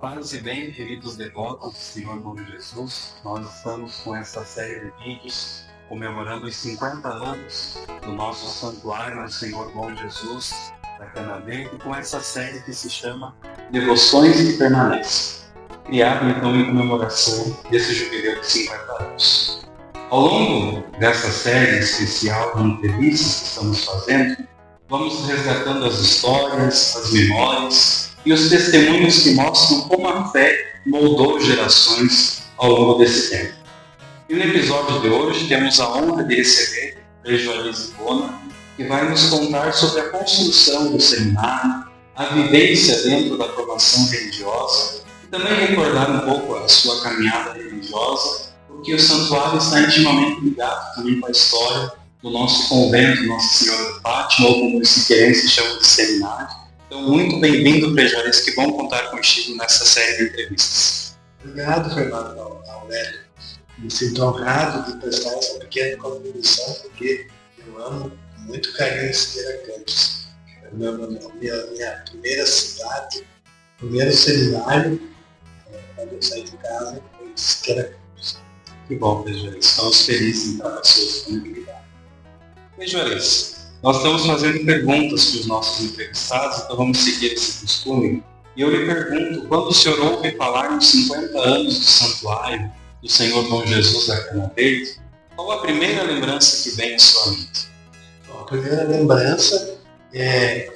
Paz e bem, queridos devotos do Senhor Bom Jesus, nós estamos com essa série de vídeos comemorando os 50 anos do nosso santuário do Senhor Bom Jesus da Cana Verde, com essa série que se chama Devoções que Permanecem, criada então em comemoração desse jubileu de 50 anos. Ao longo dessa série especial de entrevistas que estamos fazendo, vamos resgatando as histórias, as memórias e os testemunhos que mostram como a fé moldou gerações ao longo desse tempo. E no episódio de hoje temos a honra de receber a Juarez Ivona, que vai nos contar sobre a construção do seminário, a vivência dentro da formação religiosa e também recordar um pouco a sua caminhada religiosa, porque o santuário está intimamente ligado também com a história do nosso convento, Nossa Senhora de Fátima, ou como os siqueirenses chamam de seminário. Então, muito bem-vindo, Frei Juarez, que bom contar contigo nessa série de entrevistas. Obrigado, Fernando Aurélio. Me sinto honrado de prestar essa pequena contribuição, porque eu amo muito carinho Siqueira Campos. Minha primeira cidade, primeiro seminário, quando eu saí de casa, foi Siqueira Campos. Que bom, Frei Juarez. Estamos felizes em dar a sua disponibilidade. Frei Juarez, nós estamos fazendo perguntas para os nossos entrevistados, então vamos seguir esse costume. E eu lhe pergunto, quando o senhor ouve falar nos 50 anos do santuário do Senhor Bom Jesus da Cana Verde, qual a primeira lembrança que vem à sua mente? A primeira lembrança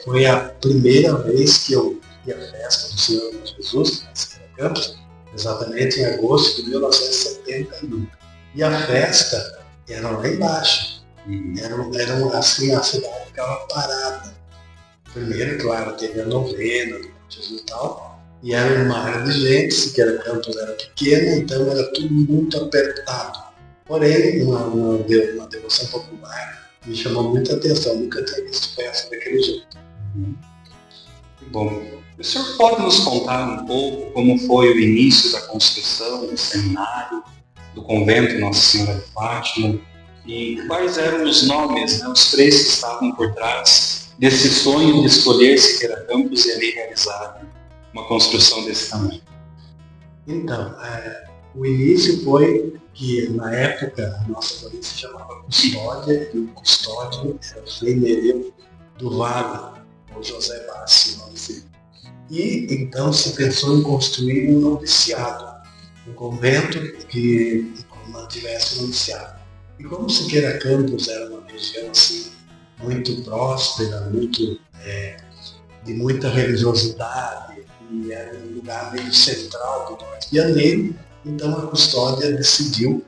foi a primeira vez que eu vi a festa do Senhor Bom Jesus, na Siqueira Campos, exatamente em agosto de 1971. E a festa era lá embaixo. Era assim, a cidade ficava parada. Primeiro, claro, teve a novena do Jesus e tal, e era uma área de gente, Siqueira Campos era pequena, então era tudo muito apertado. Porém, uma devoção popular me chamou muita atenção, nunca tinha visto festa daquele jeito. Bom, o senhor pode nos contar um pouco como foi o início da construção do seminário, do convento Nossa Senhora de Fátima, e quais eram os nomes, os três que estavam por trás desse sonho de escolher Siqueira Campos e ali realizar uma construção desse tamanho? Então, o início foi que, na época, a nossa família se chamava Custódia, e o custódio era o Frei Nereu do Vale, ou José Bassi, nome dele. E, então, se pensou em construir um noviciado, um convento que mantivesse o noviciado. E como Siqueira Campos era uma região assim, muito próspera, de muita religiosidade, e era um lugar meio central do norte pianeiro, então a Custódia decidiu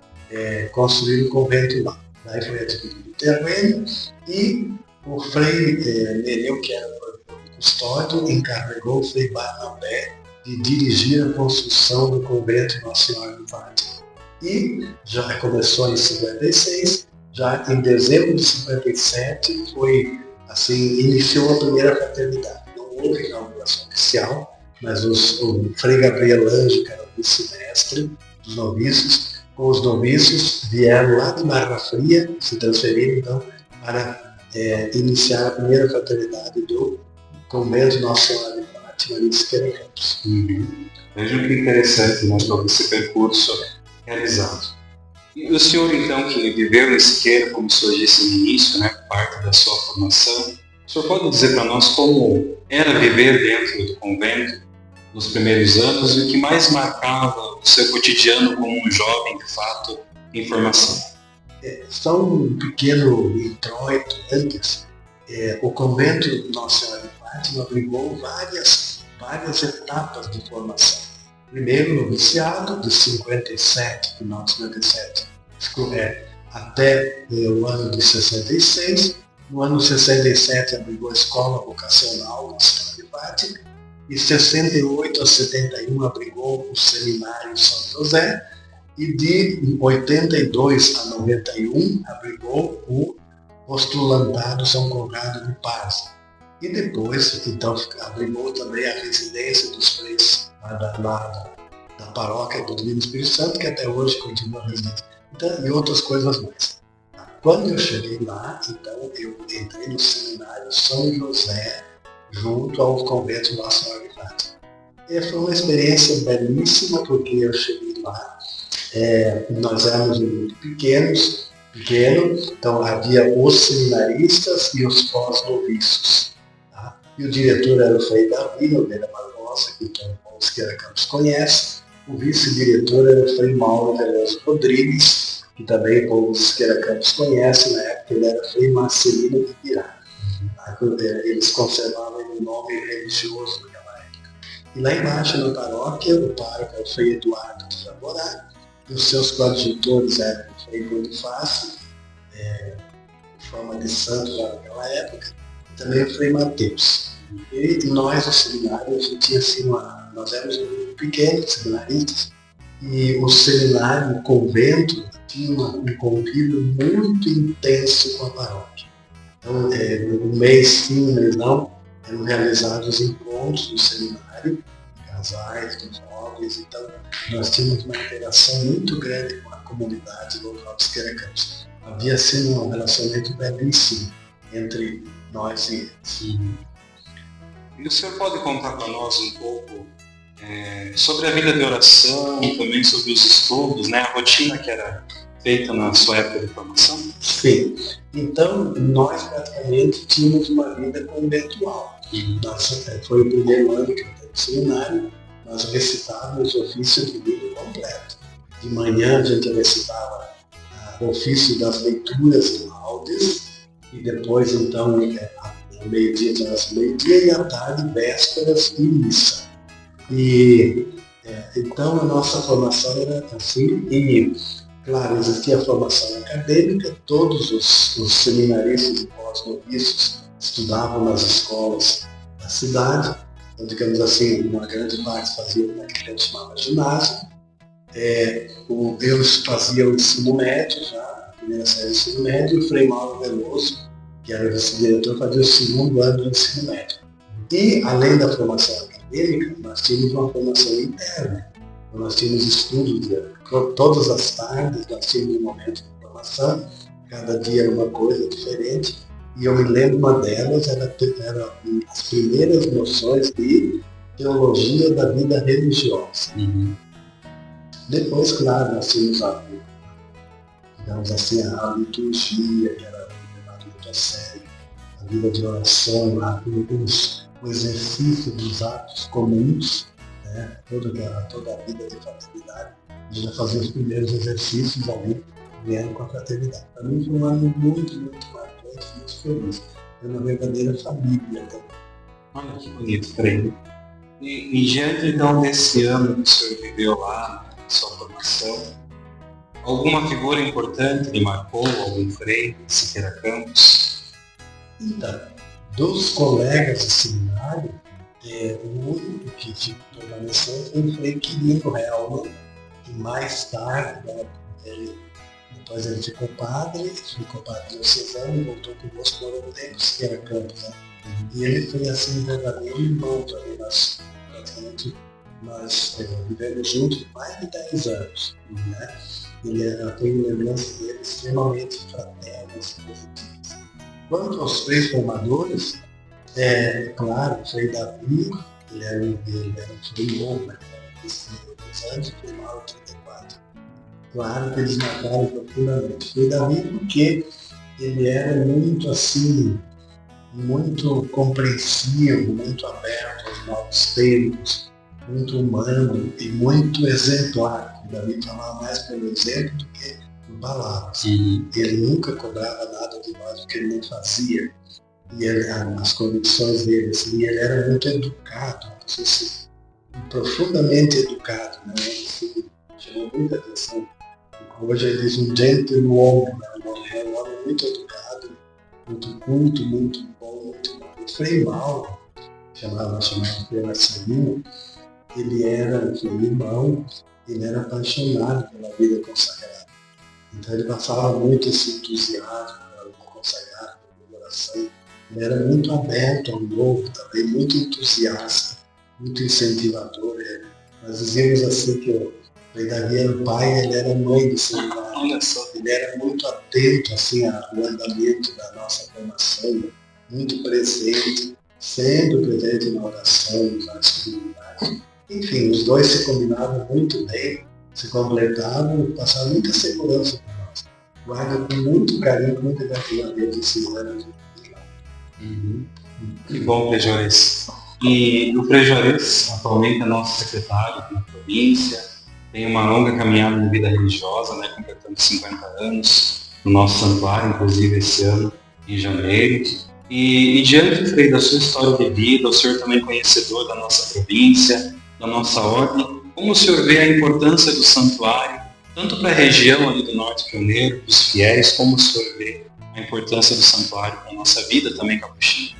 construir um convento lá. Daí foi adquirido o terreno e o Frei Nereu, que era o custódio, encarregou o Frei Barnabé de dirigir a construção do convento Nossa Senhora de Fátima. E já começou em 56, já em dezembro de 57 iniciou a primeira fraternidade. Não houve inauguração oficial, mas o Frei Gabriel Anjo, que era o vice-mestre dos noviços, com os noviços vieram lá de Barra Fria, se transferiram então para iniciar a primeira fraternidade do convento Nossa Senhora de Fátima de Siqueira Campos. Vejam que interessante, todo esse percurso realizado. E o senhor, então, que viveu em Siqueira, como o senhor disse no início, parte da sua formação, o senhor pode dizer para nós como era viver dentro do convento nos primeiros anos e o que mais marcava o seu cotidiano como um jovem, de fato, em formação? Só um pequeno introito antes. O convento Nossa Senhora de Fátima abrigou várias etapas de formação. Primeiro noviciado, de 57, final de 57, até o ano de 66. No ano de 67 abrigou a Escola Vocacional Nossa Senhora de Fátima, e 68 a 71 abrigou o Seminário São José, e de 82 a 91 abrigou o Postulantato São Conrado de Paz. E depois, então, abrigou também a residência dos freis da paróquia do Divino Espírito Santo, que até hoje continua residente, então, e outras coisas mais. Quando eu cheguei lá, então, eu entrei no seminário São José, junto ao convento Nossa Senhora de Fátima. E foi uma experiência belíssima, porque eu cheguei lá, nós éramos muito pequeno, então havia os seminaristas e os pós-noviços. Tá? E o diretor era o Frei Davi Nogueira Barbosa, que todo mundo que era Campos conhece. O vice-diretor era o Frei Mauro Veloso Rodrigues, que também o povo que era Campos conhece, na época ele era Frei Marcelino de Pirá. Eles conservavam o nome religioso naquela época. E lá embaixo na paróquia, o pároco era o Frei Eduardo de Jaborá, e os seus coadjutores eram o Frei Bonifácio, em forma de santo já naquela época, e também o Frei Mateus. E nós, o seminário, a gente tinha assim nós éramos um grupo pequeno de seminaristas, e o seminário, o convento, tinha um convívio muito intenso com a paróquia. Então, no mês sim, mês não, eram realizados encontros no seminário, casais, dos jovens, então nós tínhamos uma interação muito grande com a comunidade local de Siqueira Campos. Havia assim um relacionamento belíssimo entre nós e eles. E o senhor pode contar para nós um pouco sobre a vida de oração, também sobre os estudos, né? A rotina que era feita na sua época de formação? Sim. Então, nós praticamente tínhamos uma vida conventual. Foi o primeiro ano que eu estava no seminário, nós recitávamos o ofício de livro completo. De manhã a gente recitava o ofício das leituras e laudes, e depois, então, ao meio-dia, e à tarde, vésperas e missa. Então, a nossa formação era assim, e claro, existia a formação acadêmica, todos os seminaristas e pós-noviços estudavam nas escolas da cidade, então, digamos assim, uma grande parte fazia o que a gente chamava ginásio. Eu fazia o ensino médio já, a primeira série do ensino médio, e o Frei Mauro Veloso, que era o vice-diretor, fazia o segundo ano do ensino médio. E, além da formação acadêmica, nós tínhamos uma formação interna. Nós tínhamos estudos todas as tardes, nós tínhamos um momento de formação, cada dia era uma coisa diferente, e eu me lembro uma delas, era as primeiras noções de teologia da vida religiosa. Depois, claro, nós tínhamos digamos assim, a liturgia, que era levada muito a sério, a vida de oração, o exercício dos atos comuns, né? Toda a vida de fraternidade, a gente já fazia os primeiros exercícios ali, vendo com a fraternidade. Para mim foi um ano muito, muito marcante, muito feliz. Foi uma verdadeira família também. Olha que bonito, Frei. E diante então desse ano que o senhor viveu lá, na sua formação, alguma figura importante lhe marcou, algum Frei de Siqueira Campos? Então, dos colegas de seminário, o único que permaneceu foi o Frei Quirino Helman, que mais tarde, depois ele ficou padre diocesano e voltou conosco morando dentro de Siqueira Campos. Né? E ele foi assim um verdadeiro irmão também, praticamente nós vivemos juntos mais de 10 anos. Né? Eu tenho lembranças dele extremamente fraternas e positivas. Quanto aos três formadores, claro, o Frei Davi, ele era um Frei novo, né? Ele era 2 anos, o Frei Mauro 34. Claro que eles marcaram profundamente. O Frei Davi porque ele era muito assim, muito compreensivo, muito aberto aos novos tempos, muito humano e muito exemplar. O Davi falava mais pelo exemplo do que por palavras. Ele nunca cobrava nada de nós, porque ele não fazia. E as convicções dele, assim, ele era muito educado, assim, profundamente educado, né? Assim, chamou muita atenção. Hoje ele diz um gentleman, né? Um homem muito educado, muito culto, muito bom, muito bom. O Frei Mauro, chamado Frei Marcelino, ele era um Frei irmão, ele era apaixonado pela vida consagrada. Então ele passava muito esse entusiasmo pela vida consagrada, pela oração. Ele era muito aberto ao novo também, muito entusiasta, muito incentivador. Nós dizíamos assim que o Frei Davi era o pai, ele era a mãe do seminário. Olha só, ele era muito atento assim, ao andamento da nossa formação, muito presente, sempre presente na oração, nas comunidades. Enfim, os dois se combinavam muito bem, se completavam e passaram muita segurança para nós. Guardo com muito carinho, com muita gratidão a Deus esses anos. Que bom, Frei Juarez. E o Frei Juarez atualmente é nosso secretário na província, tem uma longa caminhada de vida religiosa, né, completando 50 anos no nosso santuário, inclusive esse ano, em janeiro. E diante, Frei, da sua história de vida, o senhor também conhecedor da nossa província, da nossa ordem, como o senhor vê a importância do santuário, tanto para a região ali do Norte Pioneiro, dos fiéis, como o senhor vê a importância do santuário para a nossa vida também capuchinha?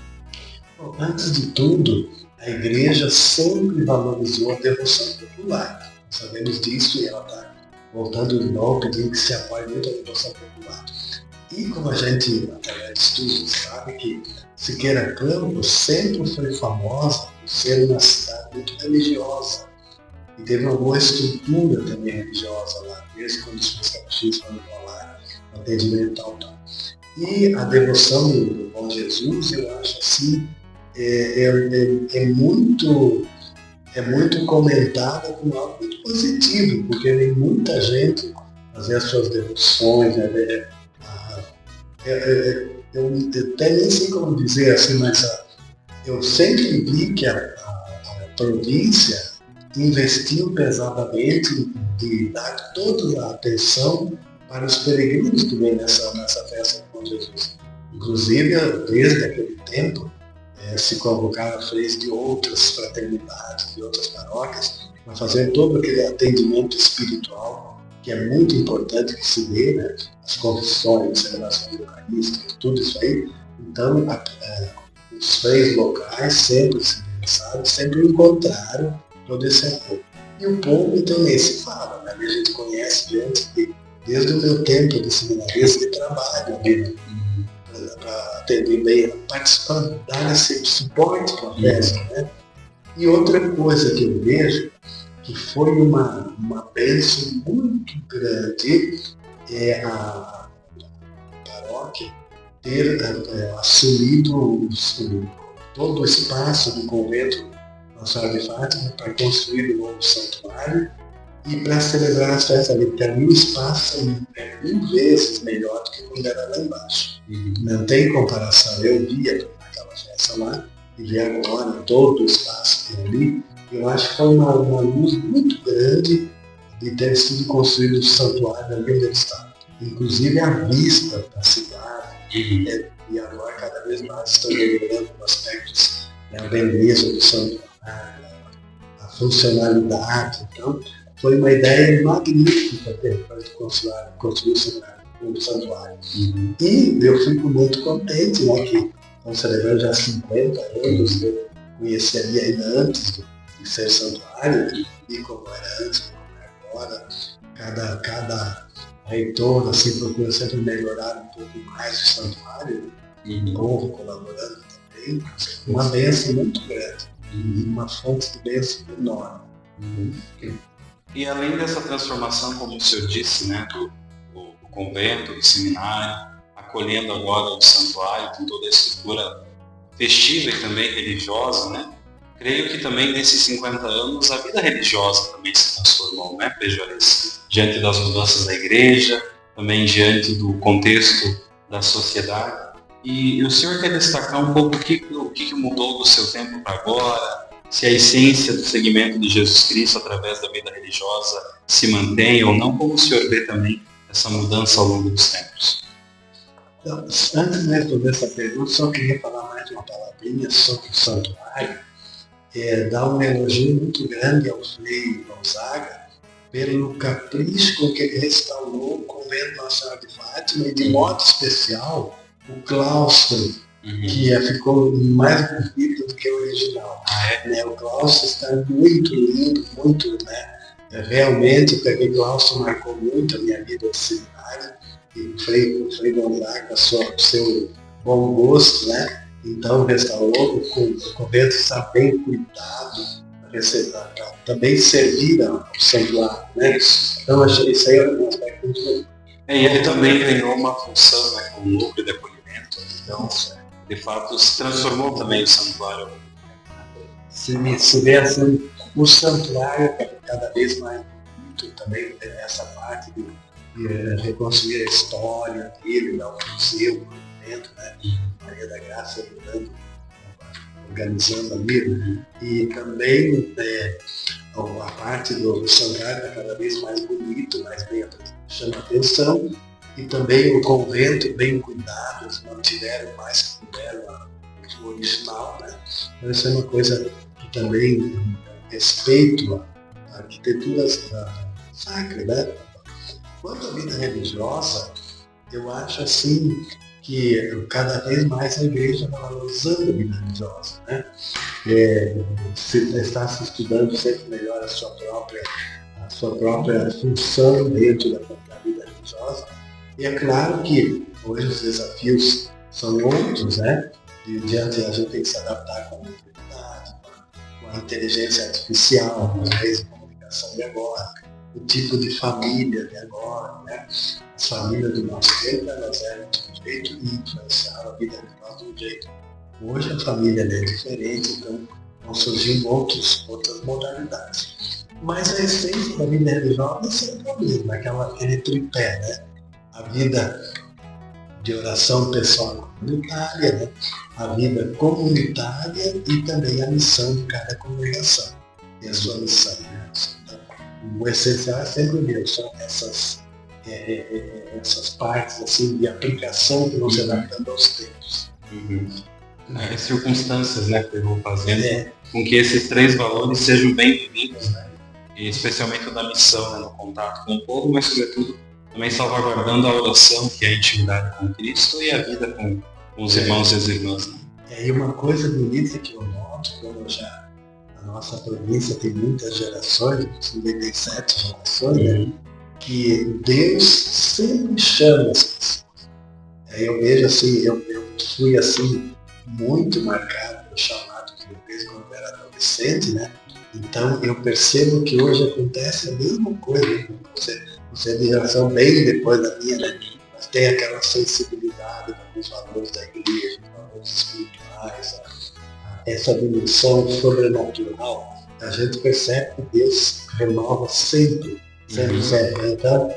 Bom, antes de tudo, a igreja sempre valorizou a devoção popular. Nós sabemos disso e ela está voltando de novo, pedindo que se apoie muito a devoção popular. E como a gente, através de estudos, sabe que Siqueira Campos sempre foi famosa por ser uma cidade muito religiosa. E teve uma boa estrutura também religiosa lá, mesmo quando os capuchinhos foram para lá, no atendimento tal. E a devoção do Bom Jesus, eu acho assim, é muito comentada como algo muito positivo, porque vem muita gente fazer as suas devoções, né? Eu até nem sei como dizer assim, mas eu sempre vi que a província investiu pesadamente de dar toda a atenção para os peregrinos que vêm nessa festa do Bom Jesus. Inclusive, desde aquele tempo, se convocaram freis de outras fraternidades, de outras paróquias, para fazer todo aquele atendimento espiritual, que é muito importante que se dê, né? As confissões, as celebrações eucarísticas, tudo isso aí. Então, os freis locais sempre se interessaram, sempre encontraram todo esse apoio. E o povo também se fala, né? A gente conhece gente desde o meu tempo de seminarista que trabalha ali, para atender bem, participando, dar esse suporte para a festa, né? E outra coisa que eu vejo, que foi uma bênção muito grande, é a paróquia ter assumido todo o espaço do convento Nossa Senhora de Fátima para construir um novo santuário e para celebrar as festas ali, porque ali o espaço é 1000 vezes melhor do que quando era lá embaixo. Não tem comparação. Eu via aquela festa lá e vi agora todo o espaço que tem ali. Eu acho que foi uma luz muito grande de ter sido construído o santuário ali onde ele está. Inclusive a vista da cidade, e agora cada vez mais estão melhorando os aspectos, né, a beleza do santuário, a funcionalidade. Então, foi uma ideia magnífica ter construir o santuário. E eu fico muito contente, né, que estão celebrando já 50 anos, eu conheci ali ainda antes de ser santuário, e como era antes, como é agora. Cada reitor assim, procura sempre melhorar um pouco mais o santuário, o povo colaborando também. Uma bênção muito grande, uma fonte de bênção enorme. E além dessa transformação, como o senhor disse, né, do convento, do seminário, acolhendo agora o santuário com toda a estrutura festiva e também religiosa, né? Creio que também nesses 50 anos a vida religiosa também se transformou, né, Frei Juarez? Diante das mudanças da igreja, também diante do contexto da sociedade. E o senhor quer destacar um pouco o que mudou do seu tempo para agora? Se a essência do segmento de Jesus Cristo através da vida religiosa se mantém ou não? Como o senhor vê também essa mudança ao longo dos tempos? Então, antes de responder essa pergunta, só queria falar mais uma palavrinha sobre o santuário. Dar um elogio muito grande ao Frei Gonzaga pelo capricho com que ele restaurou o convento Nossa Senhora de Fátima e, de modo especial, o claustro, que ficou mais bonito do que o original. O claustro está muito lindo, muito, né? Realmente, aquele claustro marcou muito a minha vida de seminário, e o Frei Gonzaga, o seu bom gosto, né? Então, restaurou, o convento está bem cuidado, para também servir ao santuário, né? Então, isso aí é um aspecto muito legal. E ele também ganhou uma função, né, com o núcleo de acolhimento, então, de fato, se transformou também o santuário. Se vê assim, o santuário cada vez mais bonito, também essa parte de reconstruir a história dele, lá o museu, dentro, né? Maria da Graça ajudando, organizando ali, né? E também a parte do santuário está cada vez mais bonito, mais bem chama atenção, e também o convento bem cuidado, eles mantiveram mais que puderam o original, né? Então isso é uma coisa que também respeito à arquitetura sacra, né? Quanto à vida religiosa, eu acho assim que cada vez mais a igreja está valorizando a vida religiosa, né? Está se estudando sempre melhor a sua própria função dentro da vida religiosa. E é claro que hoje os desafios são outros, né? Diante a gente tem que se adaptar com a modernidade, com a inteligência artificial, com as meios de comunicação de agora, o tipo de família de agora, né? As famílias do nosso tempo, elas eram de um jeito e influenciaram a vida religiosa de um jeito. Hoje a família é diferente, então vão surgindo outras modalidades. Mas a essência da vida religiosa é sempre a mesma, aquele tripé, né? A vida de oração pessoal comunitária, né? A vida comunitária e também a missão de cada congregação. E a sua missão, né? Então, o essencial é sempre Deus, são essas partes assim, de aplicação que vão se adaptando aos tempos. As circunstâncias, né, que vão fazendo com que esses três valores sejam bem vividos, né? E especialmente o da missão, né, no contato com o povo, mas sobretudo também salvaguardando a oração, que é a intimidade com Cristo, e a vida com os irmãos e as irmãs. Né? E uma coisa bonita que eu noto, quando a nossa província tem muitas gerações, 97 gerações, né, que Deus sempre chama as pessoas. Eu vejo assim, eu fui assim, muito marcado pelo chamado que eu fiz quando eu era adolescente, né? Então eu percebo que hoje acontece a mesma coisa, né? Você é de geração bem depois da minha, né? Mas tem aquela sensibilidade com os valores da igreja, os valores espirituais, essa dimensão sobrenatural. A gente percebe que Deus renova sempre. Então,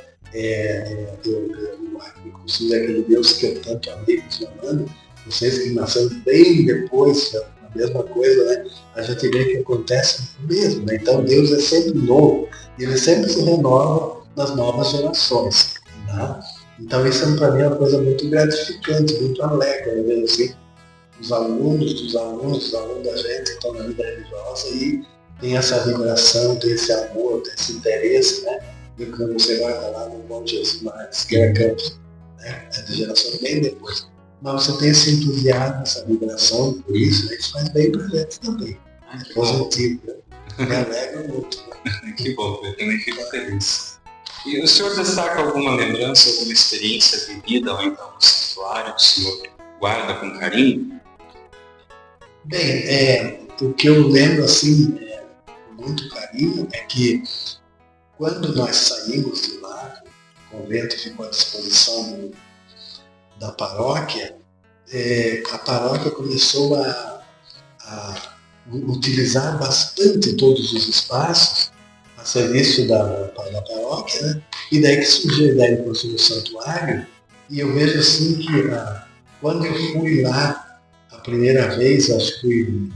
eu consigo aquele Deus que eu tanto amei, amando, vocês que nasceram bem depois, a mesma coisa, né? A gente vê que acontece mesmo, né? Então Deus é sempre novo, e Ele sempre se renova nas novas gerações, tá? Então isso para mim é uma coisa muito gratificante, muito alegre, eu vejo assim, os alunos da gente que estão na vida religiosa e tem essa vibração, tem esse amor, tem esse interesse, né? E quando você vai lá no Bom Jesus Marques, que é Campos, né? É de geração bem depois. Mas você tem esse entusiasmo, essa vibração, por isso, né? Isso faz bem pra gente também. É positivo, né? Me alegra muito. Né? Que bom, eu também fico feliz. E o senhor destaca alguma lembrança, alguma experiência vivida ou então no santuário que o senhor guarda com carinho? Bem, o que eu lembro assim, com muito carinho, é que quando nós saímos de lá, o convento ficou à disposição da paróquia, a paróquia começou a utilizar bastante todos os espaços a serviço da paróquia, né? E daí que surgiu a ideia de construir o santuário, e eu vejo assim que quando eu fui lá a primeira vez, acho que fui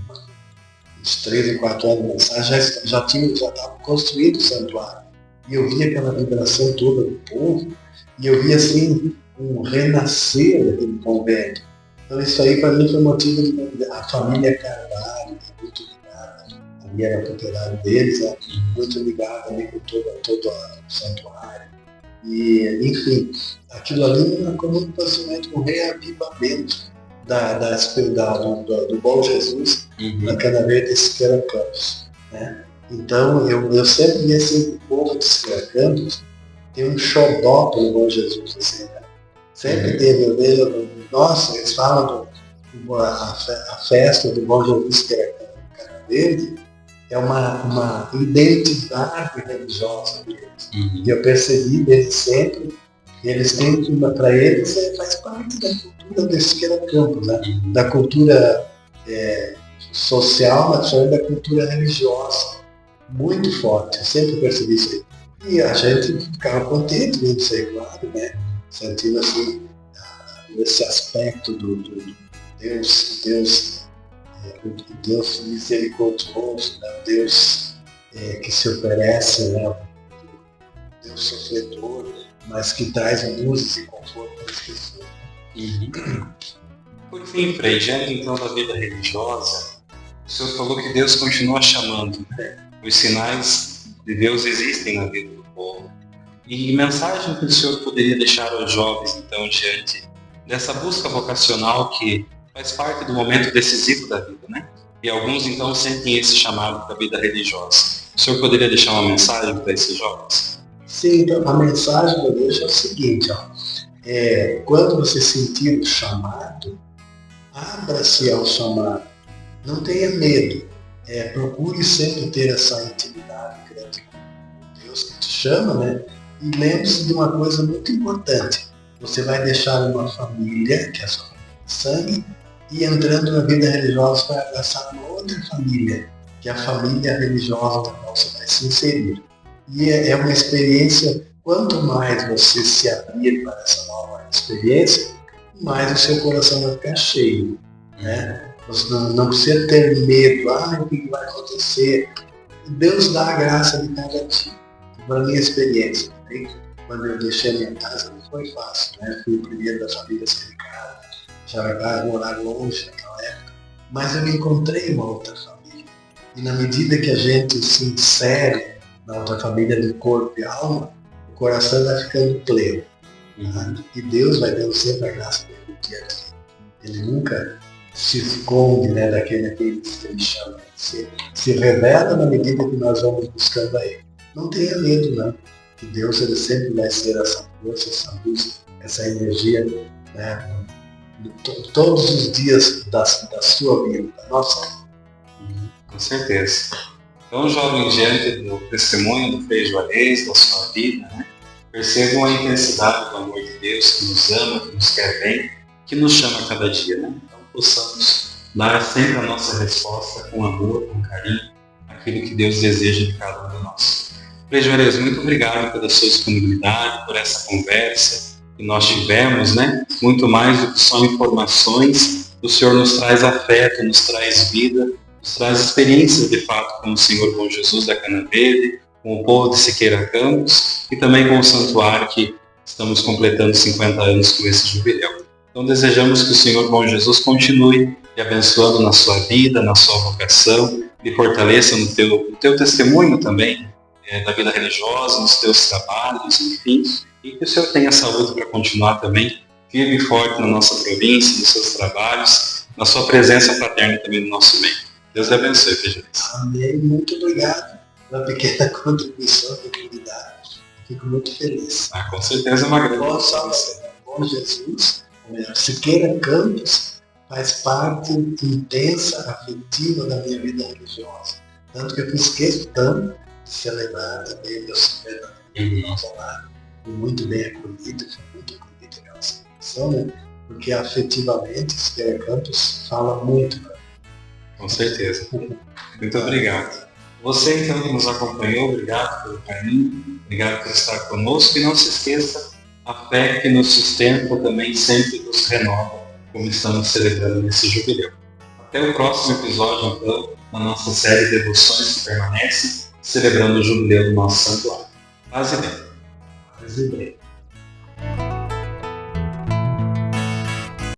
uns 3 ou 4 anos de mensagem, já estava construído o santuário. E eu vi aquela vibração toda do povo, e eu vi assim um renascer daquele convento. Então isso aí para mim foi motivo de a família Carvalho, muito ligada, a minha era a propriedade deles, né? Muito ligada ali com todo o santuário. E, enfim, aquilo ali me marcou muito facilmente um reavivamento do Bom Jesus na Cana Verde e Siqueira Campos, né? Então eu sempre vi assim, o povo de Siqueira Campos tem um xodó pelo Bom Jesus, assim, né? Sempre teve, eu vejo, nossa, eles falam a festa do Bom Jesus que é Cana Verde, é uma identidade religiosa deles. E eu percebi desde sempre, eles têm que, para eles, faz parte da cultura de Siqueira Campos, né? Da cultura social, mas também da cultura religiosa. muito forte. Eu sempre percebi isso aí. E a gente ficava contente vendo isso aí, claro, né? Sentindo assim, esse aspecto do o Deus misericordioso, né? O Deus que se oferece, né? O Deus sofredor, mas que traz luz e conforto para as pessoas. Por fim, Frei, diante então da vida religiosa, o senhor falou que Deus continua chamando, né? Os sinais de Deus existem na vida do povo. E mensagem que o senhor poderia deixar aos jovens, então, diante dessa busca vocacional que faz parte do momento decisivo da vida, né? E alguns, então, sentem esse chamado para a vida religiosa. O senhor poderia deixar uma mensagem para esses jovens? Sim, então a mensagem que eu deixo é o seguinte, ó. Quando você sentir o chamado, abra-se ao chamado. Não tenha medo. Procure sempre ter essa intimidade grande com Deus que te chama, né? E lembre-se de uma coisa muito importante. Você vai deixar uma família, que é a sua família de sangue, e entrando na vida religiosa vai abraçar uma outra família, que é a família religiosa na qual você vai se inserir. E é uma experiência, quanto mais você se abrir para essa nova experiência, mais o seu coração vai ficar cheio, né? Você não precisa ter medo, o que vai acontecer? Deus dá a graça de cada dia. Para a minha experiência, né? Quando eu deixei a minha casa, não foi fácil, né? Fui o primeiro da família a sair de casa, já morar longe naquela época, mas eu encontrei uma outra família. E na medida que a gente se insere na outra família de corpo e alma, o coração vai ficando pleno. Né? E Deus vai dando sempre a graça dele no dia a dia. Ele nunca se esconde, né, daqueles que ele chama. Se revela na medida que nós vamos buscando a ele. Não tenha medo, não. Que Deus ele sempre vai ser essa força, essa luz, essa energia, né, todos os dias da sua vida, da nossa vida. Com certeza. Então, jovem, diante do testemunho do Frei Juarez, da sua vida, né, percebam a intensidade do amor de Deus, que nos ama, que nos quer bem, que nos chama a cada dia, né? Então, possamos dar sempre a nossa resposta com amor, com carinho, aquilo que Deus deseja de cada um de nós. Frei Juarez, muito obrigado pela sua disponibilidade, por essa conversa que nós tivemos, né? Muito mais do que só informações, o Senhor nos traz afeto, nos traz vida, nos traz experiências de fato com o Senhor Bom Jesus da Cana Verde, com o povo de Siqueira Campos e também com o santuário que estamos completando 50 anos com esse jubileu. Então desejamos que o Senhor Bom Jesus continue te abençoando na sua vida, na sua vocação, e fortaleça no teu testemunho também, da vida religiosa, nos teus trabalhos, enfim, e que o Senhor tenha saúde para continuar também firme e forte na nossa província, nos seus trabalhos, na sua presença fraterna também no nosso meio. Deus te abençoe, Frei Juarez. Amém, muito obrigado pela pequena contribuição da comunidade. Fico muito feliz. Com certeza é uma grande contribuição. Bom Jesus, Siqueira Campos faz parte intensa, afetiva da minha vida religiosa. Tanto que eu fiz questão de celebrar também meu 50 anos do nosso lar. Fui muito bem acolhido, foi muito acolhido aquela celebração, né? Porque afetivamente Siqueira Campos fala muito para mim. Com certeza. Muito obrigado. Você então que nos acompanhou, obrigado pelo carinho, obrigado por estar conosco e não se esqueça, a fé que nos sustenta também sempre nos renova, como estamos celebrando nesse jubileu. Até o próximo episódio, então, na nossa série de devoções que permanece, celebrando o jubileu do nosso santuário. Paz e bem. Paz e bem.